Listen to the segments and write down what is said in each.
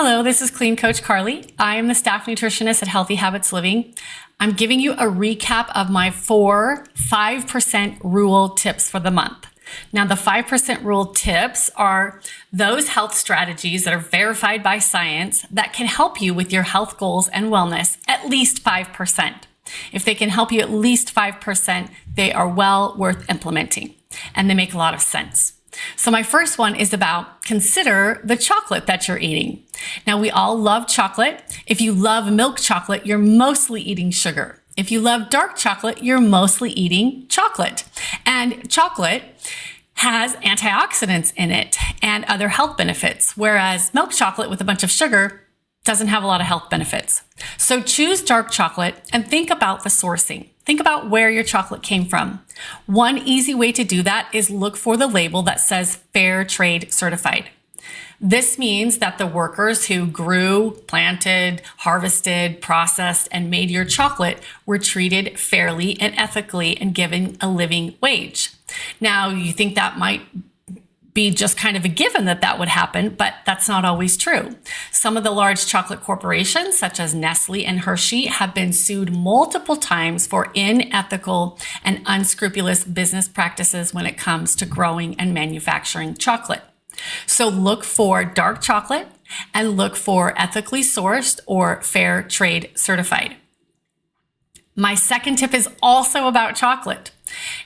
Hello, this is Clean Coach Carly. I am the staff nutritionist at Healthy Habits Living. I'm giving you a recap of my 5% rule tips for the month. Now, the 5% rule tips are those health strategies that are verified by science that can help you with your health goals and wellness at least 5%. If they can help you at least 5%, they are well worth implementing, and they make a lot of sense. So my first one is about consider the chocolate that you're eating. Now, we all love chocolate. If you love milk chocolate, you're mostly eating sugar. If you love dark chocolate, you're mostly eating chocolate. And chocolate has antioxidants in it and other health benefits, whereas milk chocolate with a bunch of sugar doesn't have a lot of health benefits. So choose dark chocolate and think about the sourcing. Think about where your chocolate came from. One easy way to do that is look for the label that says Fair Trade Certified. This means that the workers who grew, planted, harvested, processed, and made your chocolate were treated fairly and ethically and given a living wage. Now, you think that might be just kind of a given that would happen, but that's not always true. Some of the large chocolate corporations, such as Nestle and Hershey, have been sued multiple times for unethical and unscrupulous business practices when it comes to growing and manufacturing chocolate. So look for dark chocolate and look for ethically sourced or fair trade certified. My second tip is also about chocolate.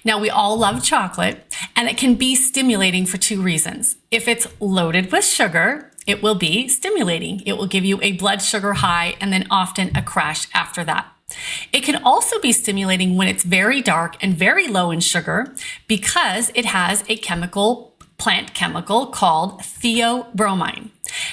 Now, we all love chocolate, and it can be stimulating for two reasons. If it's loaded with sugar, it will be stimulating. It will give you a blood sugar high and then often a crash after that. It can also be stimulating when it's very dark and very low in sugar because it has a plant chemical called theobromine.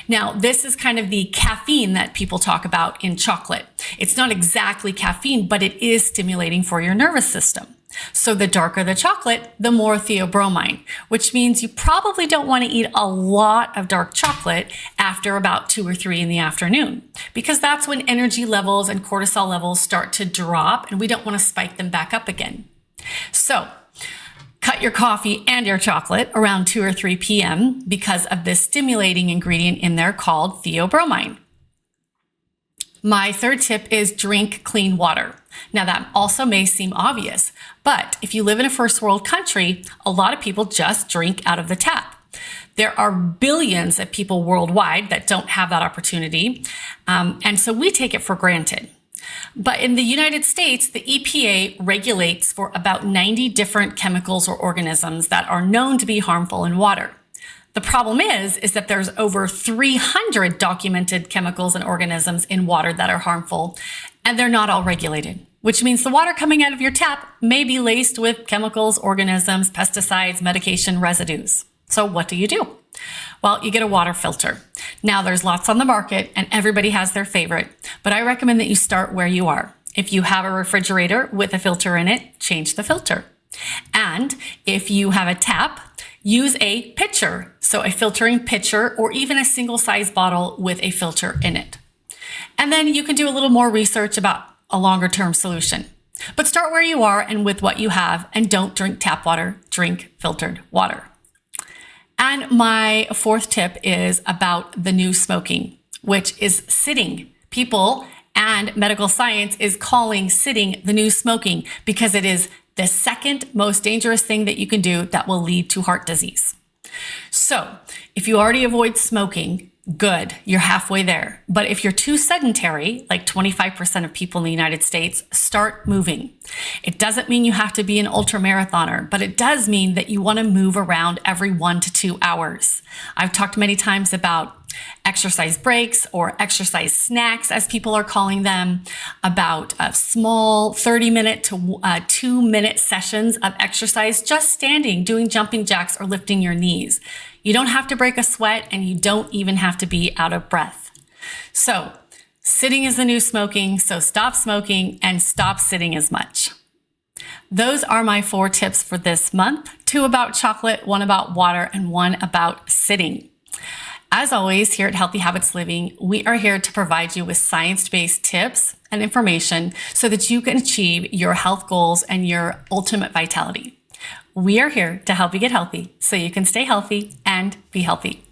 Now, this is kind of the caffeine that people talk about in chocolate. It's not exactly caffeine, but it is stimulating for your nervous system. So the darker the chocolate, the more theobromine, which means you probably don't want to eat a lot of dark chocolate after about 2 or 3 in the afternoon, because that's when energy levels and cortisol levels start to drop, and we don't want to spike them back up again. So cut your coffee and your chocolate around 2 or 3 p.m. because of this stimulating ingredient in there called theobromine. My third tip is drink clean water. Now, that also may seem obvious, but if you live in a first world country, a lot of people just drink out of the tap. There are billions of people worldwide that don't have that opportunity, and so we take it for granted. But in the United States, the EPA regulates for about 90 different chemicals or organisms that are known to be harmful in water. The problem is that there's over 300 documented chemicals and organisms in water that are harmful, and they're not all regulated, which means the water coming out of your tap may be laced with chemicals, organisms, pesticides, medication residues. So what do? Well, you get a water filter. Now, there's lots on the market and everybody has their favorite, but I recommend that you start where you are. If you have a refrigerator with a filter in it, change the filter. And if you have a tap, use a pitcher, so a filtering pitcher or even a single size bottle with a filter in it. And then you can do a little more research about a longer term solution. But start where you are and with what you have, and don't drink tap water, drink filtered water. And my fourth tip is about the new smoking, which is sitting. People and medical science is calling sitting the new smoking because it is the second most dangerous thing that you can do that will lead to heart disease. So if you already avoid smoking, good, you're halfway there. But if you're too sedentary, like 25% of people in the United States, start moving. It doesn't mean you have to be an ultramarathoner, but it does mean that you want to move around every 1 to 2 hours. I've talked many times about exercise breaks or exercise snacks, as people are calling them, about small 30-minute to 2-minute sessions of exercise, just standing, doing jumping jacks or lifting your knees. You don't have to break a sweat, and you don't even have to be out of breath. So sitting is the new smoking, so stop smoking and stop sitting as much. Those are my 4 tips for this month: 2 about chocolate, 1 about water, and 1 about sitting. As always, here at Healthy Habits Living, we are here to provide you with science-based tips and information so that you can achieve your health goals and your ultimate vitality. We are here to help you get healthy so you can stay healthy and be healthy.